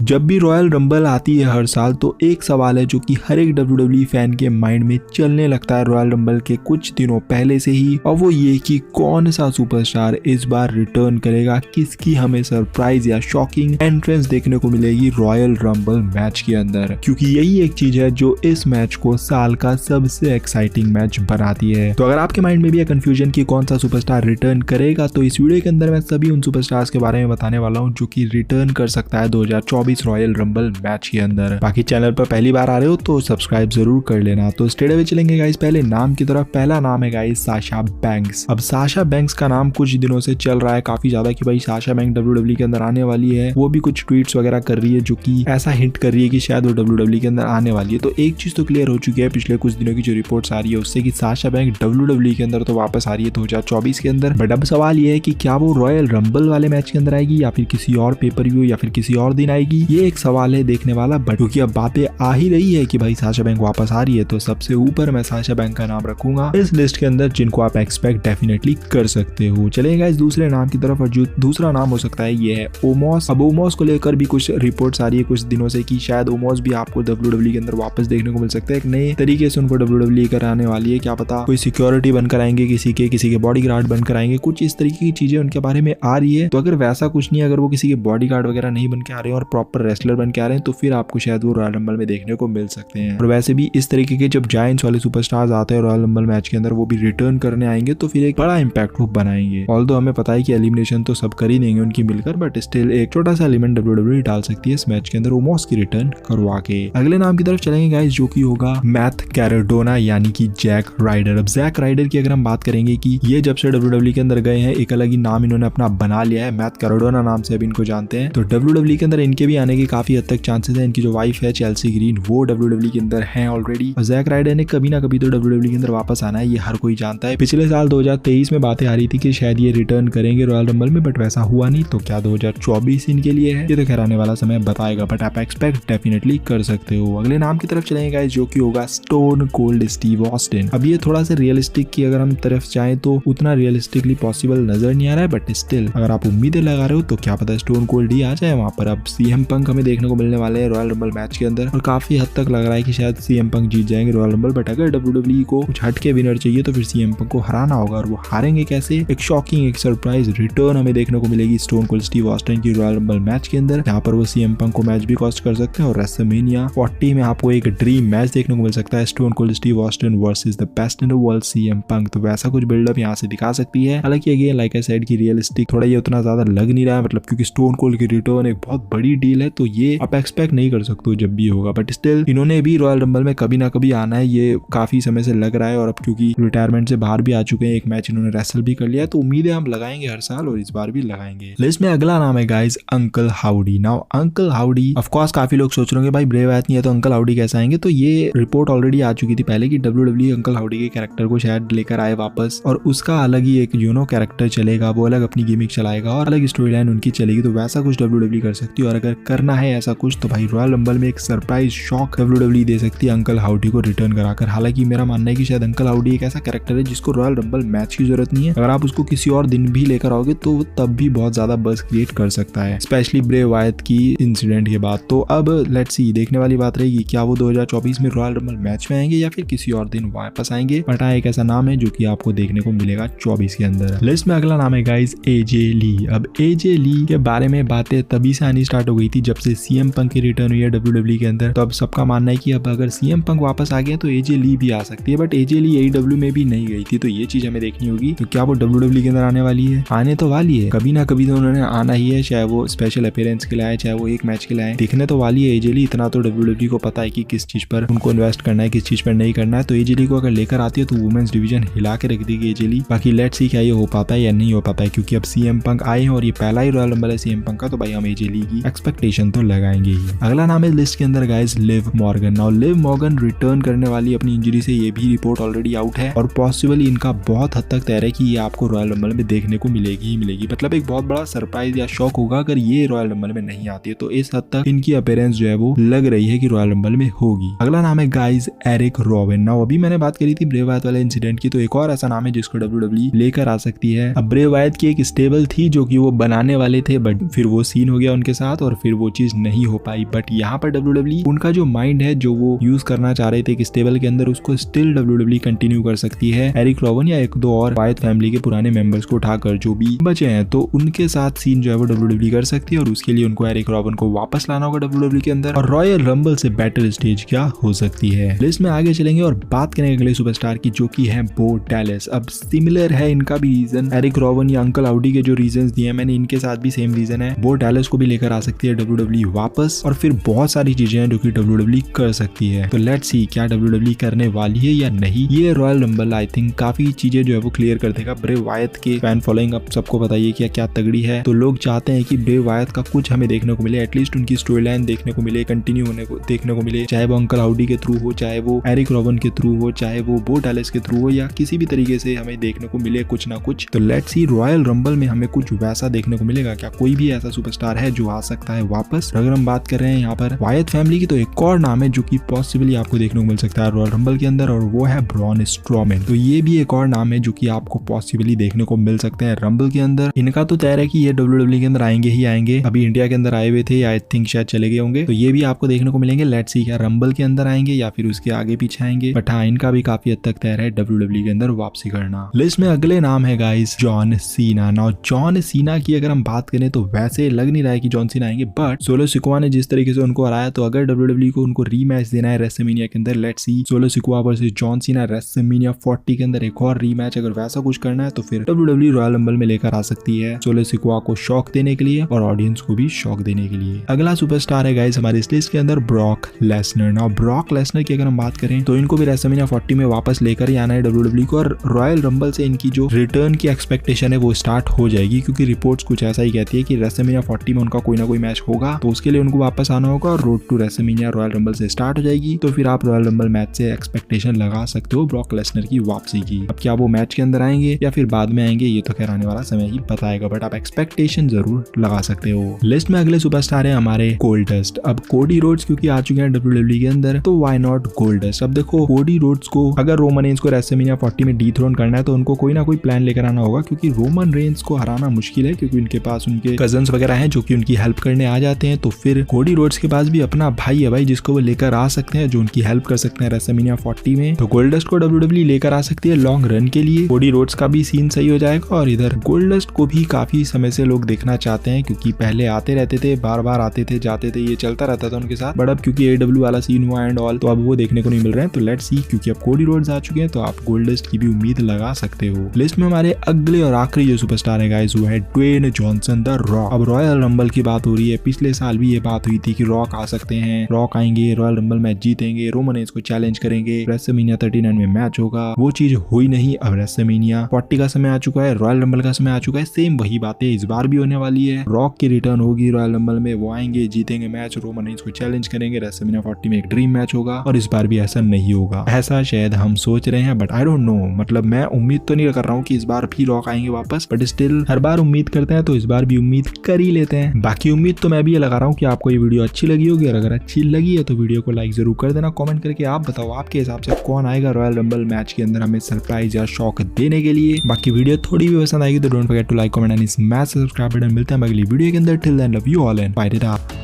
जब भी royal rumble आती है हर साल तो एक सवाल है जो कि हर एक WWE फैन के माइंड में चलने लगता है रॉयल रंबल के कुछ दिनों पहले से ही, और वो ये कि कौन सा सुपरस्टार इस बार रिटर्न करेगा, किसकी हमें सरप्राइज या शॉकिंग एंट्रेंस देखने को मिलेगी रॉयल रंबल मैच के अंदर, क्योंकि यही एक चीज है जो इस मैच को साल का सबसे एक्साइटिंग मैच बनाती है। तो अगर आपके माइंड में भी है कंफ्यूजन कि कौन सा सुपरस्टार रिटर्न करेगा, तो इस वीडियो के अंदर मैं सभी उन सुपरस्टार्स के बारे में बताने वाला हूँ जो कि रिटर्न कर सकता है 2024 रॉयल रंबल मैच के अंदर। बाकी चैनल पर पहली बार आ रहे हो तो सब्सक्राइब जरूर कर लेना। तो स्ट्रेट अवे चलेंगे गाइस पहले नाम की तरफ। पहला नाम है गाइस साशा बैंक्स। अब साशा बैंक्स का नाम कुछ दिनों से चल रहा है काफी ज्यादा कि भाई साशा बैंक WWE के अंदर आने वाली है। वो भी कुछ ट्वीट्स वगैरह कर रही है जो कि ऐसा हिंट कर रही है कि शायद वो WWE के अंदर आने वाली है। तो एक चीज तो क्लियर हो चुकी है पिछले कुछ दिनों की जो रिपोर्ट्स आ रही है उससे कि साशा बैंक WWE के अंदर तो वापस आ रही है 2024 के अंदर। बट अब सवाल ये है कि क्या वो रॉयल रंबल वाले मैच के अंदर आएगी या फिर किसी और पेपर व्यू या फिर किसी और दिन आएगी, ये एक सवाल है देखने वाला। बट क्योंकि अब बातें आ ही रही है कि भाई साशा बैंक वापस आ रही है तो सबसे ऊपर मैं साशा बैंक का नाम रखूंगा इस लिस्ट के अंदर जिनको आप एक्सपेक्ट डेफिनेटली कर सकते हो। चलेगा इस दूसरे नाम की तरफ, और जो दूसरा नाम हो सकता है ये है ओमोस। अब ओमोस को लेकर भी कुछ रिपोर्ट्स आ रही है कुछ दिनों से कि शायद ओमोस भी आपको WWE के अंदर वापस देखने को मिल सकता है। एक नए तरीके से उनको WWE कर आने वाली है, क्या पता कोई सिक्योरिटी बनकर आएंगे, किसी के बॉडीगार्ड बनकर आएंगे, कुछ इस तरीके की चीजें उनके बारे में आ रही है। तो अगर वैसा कुछ नहीं, अगर वो किसी के बॉडीगार्ड वगैरह नहीं बन के आ रहे हैं और प्रॉपर रेसलर बन के आ रहे हैं तो फिर आपको शायद वो रॉयल रंबल में देखने को मिल सकते हैं। और वैसे भी इस तरीके के जब जायंट्स वाले सुपरस्टार्स आते हैं रॉयल रंबल मैच के अंदर, वो भी रिटर्न करने आएंगे तो फिर एक बड़ा इंपैक्ट वो बनाएंगे। ऑल्दो हमें पता है कि एलिमिनेशन तो सब कर ही देंगे उनकी मिलकर, बट स्टिल एक छोटा सा एलिमेंट WWE डाल सकती है इस मैच के अंदर ओमोस की रिटर्न करवा के। अगले नाम की तरफ चलेंगे गाइस जो कि होगा मैथ कैराडोना यानी कि जैक राइडर। अब जैक राइडर की अगर हम बात करेंगे कि ये जब से WWE के अंदर गए हैं एक अलग ही नाम इन्होंने अपना बना लिया है, मैथ कैराडोना नाम से अभी इनको जानते हैं। तो WWE के अंदर इनके भी आने के काफी हद तक चांसेस है। इनकी जो वाइफ है चेल्सी ग्रीन वो WWE के अंदर है ऑलरेडी, और जैक राइडर ने कभी ना कभी तो WWE के अंदर वापस आना है, ये हर कोई जानता है। पिछले साल 2023 में बातें आ रही थी कि शायद ये रिटर्न करेंगे रॉयल रंबल में, बट वैसा हुआ नहीं। तो क्या 2024 इनके लिए है, ये तो खैर आने वाला समय बताएगा, बट आप एक्सपेक्ट डेफिनेटली कर सकते हो। अगले नाम की तरफ चलेंगे गाइस जो कि होगा स्टोन कोल्ड स्टीव ऑस्टिन। अब ये थोड़ा सा रियलिस्टिक की अगर हम तरफ जाएं तो उतना रियलिस्टिकली पॉसिबल नजर नहीं आ रहा है, बट स्टिल अगर आप उम्मीदें लगा रहे हो तो क्या पता स्टोन कोल्ड ही आ जाए वहां पर। अब CM पंक हमें देखने को मिलने वाले हैं रॉयल रंबल मैच के अंदर, और काफी हद तक लग रहा है कि शायद CM पंक जीत जाएंगे रॉयल रंबल। बट अगर WWE को कुछ हट के विनर चाहिए तो फिर CM पंक को हराना होगा, और वो हारेंगे कैसे, एक शॉकिंग एक सरप्राइज रिटर्न हमें देखने को मिलेगी स्टोन कोल्ड स्टीव ऑस्टिन की रॉयल रंबल मैच के अंदर, जहाँ पर वो CM पंक को मैच भी कॉस्ट कर सकते हैं। और रेसलमेनिया 40 में आपको एक ड्रीम मैच देखने को मिल सकता है stone cold Steve Austin versus the best in the world CM पंक। तो वैसा कुछ बिल्डअप यहाँ से दिखा सकती है। हालांकि अगेन लाइक आई सेड की रियलिस्टिक थोड़ा ये उतना ज्यादा लग नहीं रहा है, मतलब क्योंकि स्टोन कोल्ड की रिटर्न एक बहुत बड़ी डील है, तो ये आप एक्सपेक्ट नहीं कर सकते हो जब भी होगा। बट स्टिल इन्होंने भी रॉयल रंबल में कभी ना कभी आना है, ये काफी समय से लग रहा है। और अब क्योंकि रिटायरमेंट से बाहर भी आ चुके हैं, एक मैच इन्होंने रेसल भी कर लिया, तो उम्मीदें हम लगाएंगे हर साल और इस बार भी लगाएंगे। लिस्ट में अगला नाम है guys uncle howdy. Now uncle howdy of course काफी लोग सोच रहे होंगे भाई ब्रे वायत नहीं है तो अंकल हाउडी कैसे आएंगे, तो ये रिपोर्ट ऑलरेडी आ चुकी थी पहले कि WWE अंकल हाउडी के कैरेक्टर को शायद लेकर आए वापस, और उसका अलग ही एक कैरेक्टर चलेगा, वो अलग अपनी गिमिक चलाएगा और अलग स्टोरी लाइन उनकी चलेगी। तो वैसा कुछ WWE कर सकती है, और अगर करना है ऐसा कुछ तो भाई रॉयल रंबल में एक सरप्राइज शॉक WWE दे सकती है अंकल हाउडी को रिटर्न कराकर। हालांकि मेरा मानना है कि शायद अंकल हाउडी एक ऐसा कैरेक्टर है जिसको रॉयल रंबल मैच की जरूरत नहीं है, अगर आप उसको किसी और दिन भी लेकर आओगे तो तब भी बहुत ज्यादा बज़ क्रिएट कर सकता है, स्पेशली ब्रे वायत की इंसिडेंट के बाद। तो अब लेट्स सी, देखने वाली बात रहेगी क्या वो 2024 में रॉयल रंबल मैच में आएंगे या फिर किसी और दिन वापस आएंगे। बट हाँ एक ऐसा नाम है जो कि आपको देखने को मिलेगा 24 के अंदर। लिस्ट में अगला नाम है गाइस AJ ली। अब AJ ली के बारे में बातें तभी से आनी स्टार्ट हो गई थी जब से CM पंक की रिटर्न हुई है WWE के अंदर। तो अब सबका मानना है कि अब अगर CM पंक वापस आ गया तो AJ ली भी आ सकती है, बट AJ ली AEW में भी नहीं गई थी, तो ये चीज हमें देखनी होगी। तो क्या वो WWE के अंदर आने वाली है, आने तो वाली है, कभी ना कभी तो उन्होंने आना ही है, चाहे वो स्पेशल अपीयरेंस के लिए आए चाहे वो एक मैच के लिए आए, दिखने तो वाली है AJ ली। इतना तो WWE को पता है कि किस चीज पर उनको इन्वेस्ट करना है किस चीज पर नहीं करना है। तो AJ ली को अगर लेकर आती है तो वुमेन्स डिवीजन हिला के रख देगी AJ ली। बाकी लेट्स सी क्या ये हो पाता है या नहीं हो पाता है, क्योंकि अब CM पंक आए हैं और ये पहला ही रॉयल रंबल है CM पंक का, तो भाई हम AJ ली की एक्सपेक्टेशन तो लगाएंगे ही। अगला नाम है लिस्ट के अंदर guys Liv Morgan. Now Liv Morgan return करने वाली अपनी इंजरी से, ये भी रिपोर्ट ऑलरेडी आउट है, और पॉसिबली इनका बहुत हद तक तय है कि ये आपको रॉयल रंबल में देखने को मिलेगी ही मिलेगी। मतलब एक बहुत बड़ा सरप्राइज या शॉक होगा अगर ये रॉयल रंबल में नहीं आती है, तो इस हद तक इनकी अपीयरेंस जो है वो लग रही है कि रॉयल रंबल में होगी। अगला नाम है गाइस एरिक रॉबिन। नाउ अभी मैंने बात करी थी ब्रे वायत वाले इंसिडेंट की, तो एक और ऐसा नाम है जिसको WWE लेकर आ सकती है। अब ब्रे वायत की एक स्टेबल थी जो कि वो बनाने वाले थे, बट फिर वो सीन हो गया उनके साथ, और फिर वो चीज नहीं हो पाई। बट यहाँ पर WWE उनका जो माइंड है जो वो यूज करना चाह रहे थे एक स्टेबल के अंदर, उसको स्टिल WWE कंटिन्यू कर सकती है। एरिक रॉबन या एक दो और वायत फैमिली के पुराने मेंबर्स को उठाकर जो भी बचे हैं तो उनके साथ सीन जो है वो WWE कर सकती है, और उसके लिए उनको एरिक रॉबन को वापस लाना होगा WWE के अंदर, और रॉयल रंबल से बेटर स्टेज क्या हो सकती है। लिस्ट में आगे चलेंगे और बात करेंगे अगले सुपरस्टार की जो की है बो डैलेस। अब सिमिलर है इनका भी रीजन, एरिक रॉबन या अंकल आउडी के जो रीजंस दिए मैंने इनके साथ भी सेम रीजन है। बो डैलेस को भी लेकर आ सकती है WWE वापस, और फिर बहुत सारी चीजें हैं जो कि WWE कर सकती है। तो लेट्स सी क्या WWE करने वाली है या नहीं। ये रॉयल रंबल आई थिंक काफी चीजें जो है वो क्लियर कर देगा। ब्रे वायत के फैन फॉलोइंग अब सबको बताइए कि क्या तगड़ी है, तो लोग चाहते हैं कि ब्रे वायत का कुछ हमें देखने को मिले, एटलीस्ट उनकी स्टोरी लाइन देखने को मिले, कंटिन्यू होने को देखने को मिले, चाहे वो अंकल आउडी के थ्रू हो, चाहे वो एरिक रॉबन के थ्रू हो, चाहे वो बो डैलेस के थ्रू हो, या किसी भी तरीके से हमें देखने को मिले कुछ ना कुछ। तो लेट्स सी रॉयल रंबल में हमें कुछ वैसा देखने को मिलेगा क्या, कोई भी ऐसा सुपरस्टार है जो आ सकता है वापस। अगर हम बात कर रहे हैं यहाँ पर वायत फैमिली की, तो एक और नाम है जो कि पॉसिबली आपको देखने को मिल सकता है रॉयल रंबल के अंदर, और वो है ब्रॉन स्ट्रोमैन। तो ये भी एक और नाम है जो कि आपको पॉसिबली देखने को मिल सकते हैं रंबल के अंदर। इनका तो तय है कि ये WWE के अंदर आएंगे ही आएंगे, अभी इंडिया के अंदर आए हुए थे, आई थिंक शायद चले गए होंगे, तो ये भी आपको देखने को मिलेंगे। लेट्स सी क्या रंबल के अंदर आएंगे या फिर उसके आगे पीछे आएंगे, बट हाँ इनका भी काफी हद तक तय है WWE के अंदर वापसी करना। लिस्ट में अगले नाम है guys John Cena. Now John Cena की अगर हम बात करें तो वैसे लग नहीं रहा है कि जॉन सीना आएंगे, बट सोलो सिकोआ ने जिस तरीके से उनको हराया, तो अगर WWE को उनको रीमैच देना है रेसलमेनिया के अंदर, let's see solo Sikoa versus John Cena WrestleMania 40 के अंदर एक और रीमैच अगर वैसा कुछ करना है तो फिर WWE रॉयल रंबल में लेकर आ सकती है, सोलो सिकोआ को शॉक देने के लिए और ऑडियंस को भी शॉक देने के लिए। अगला सुपरस्टार है गाइस हमारे इस लिस्ट के अंदर Brock Lesnar. Now Brock Lesnar की अगर हम बात करें तो इनको भी रेसलमेनिया 40 में वापस लेकर ही आना है WWE को, और रॉयल रंबल से इनकी जो रिटर्न की एक्सपेक्टेशन है वो स्टार्ट हो जाएगी, क्योंकि रिपोर्ट्स कुछ ऐसा ही कहती है कि रेसलमेनिया 40 में उनका कोई ना कोई मैच होगा, तो उसके लिए उनको वापस आना होगा, और road to WrestleMania Royal Rumble से स्टार्ट हो जाएगी। तो फिर आप रॉयल रंबल मैच से एक्सपेक्टेशन लगा सकते हो ब्रॉक लेसनर की वापसी की। अब क्या वो मैच के अंदर आएंगे या फिर बाद में आएंगे ये तो खैर आने वाला समय ही बताएगा, बट आप एक्सपेक्टेशन जरूर लगा सकते हो। लिस्ट में अगले सुपरस्टार है हमारे गोल्डस्ट। अब कोडी रोड्स क्योंकि आ चुके हैं WWE के अंदर, तो व्हाई नॉट गोल्डस्ट। अब देखो कोडी रोड्स को अगर रोमन रेंज को रेसलमेनिया 40 में डीथ्रोन करना है तो उनको कोई ना कोई प्लान लेकर आना होगा, क्योंकि रोमन रेंज को हराना मुश्किल है, क्योंकि उनके पास उनके कजन्स वगैरह हैं जो कि उनकी हेल्प करने आ जाते हैं। तो फिर कोडी रोड्स के पास भी अपना भाई है भाई जिसको वो लेकर आ सकते हैं, जो उनकी हेल्प कर सकते हैं रेसलमेनिया 40 में। तो गोल्डस्ट को WWE लेकर आ सकती है लॉन्ग रन के लिए, कोडी रोड्स का भी सीन सही हो जाएगा, और इधर गोल्डस्ट को भी काफी समय से लोग देखना चाहते हैं, क्योंकि पहले आते रहते थे, बार बार आते थे जाते थे, ये चलता रहता था उनके साथ, बट अब क्योंकि AEW वाला सीन हुआ एंड ऑल, तो अब वो देखने को नहीं मिल रहे हैं। तो लेट्स सी, क्योंकि अब कोडी रोड्स आ चुके हैं तो आप गोल्डस्ट की भी उम्मीद लगा सकते हो। लिस्ट में हमारे अगले और आखिरी जो सुपरस्टार है गाइस वो है ड्वेन जॉनसन द रॉक। अब रॉयल रंबल की बात हो रही है, पिछले साल भी ये बात हुई थी कि रॉक आ सकते हैं, रॉक आएंगे, रॉयल रंबल मैच जीतेंगे, रोमन रेंज को चैलेंज करेंगे, रेसलमेनिया 39 में मैच होगा, वो चीज हुई नहीं। अब रेसलमेनिया 40 का समय आ चुका है, रॉयल रंबल का समय आ चुका है, सेम वही बातें इस बार भी होने वाली है। रॉक की रिटर्न होगी रॉयल रंबल में, वो आएंगे, जीतेंगे मैच, रोमन रेंज को चैलेंज करेंगे, रेसलमेनिया 40 में एक ड्रीम मैच होगा, और इस बार भी ऐसा नहीं होगा, ऐसा शायद हम सोच रहे हैं, बट आई डोंट नो। मतलब मैं उम्मीद तो नहीं कर रहा हूँ कि इस बार भी रॉक आएंगे वापस, बट स्टिल हर बार उम्मीद करते हैं तो इस बार भी उम्मीद कर ही लेते हैं। बाकी उम्मीद तो मैं भी ये लगा रहा हूँ कि आपको ये वीडियो अच्छी लगी होगी, और अगर अच्छी लगी है तो वीडियो को लाइक जरूर कर देना। कमेंट करके आप बताओ आपके हिसाब से कौन आएगा रॉयल रंबल मैच के अंदर हमें सरप्राइज या शॉक देने के लिए। बाकी वीडियो थोड़ी भी पसंद आएगी तो don't forget to like, comment and smash subscribe button. मिलते हैं अगली वीडियो के अंदर, till then love you all and fight it up.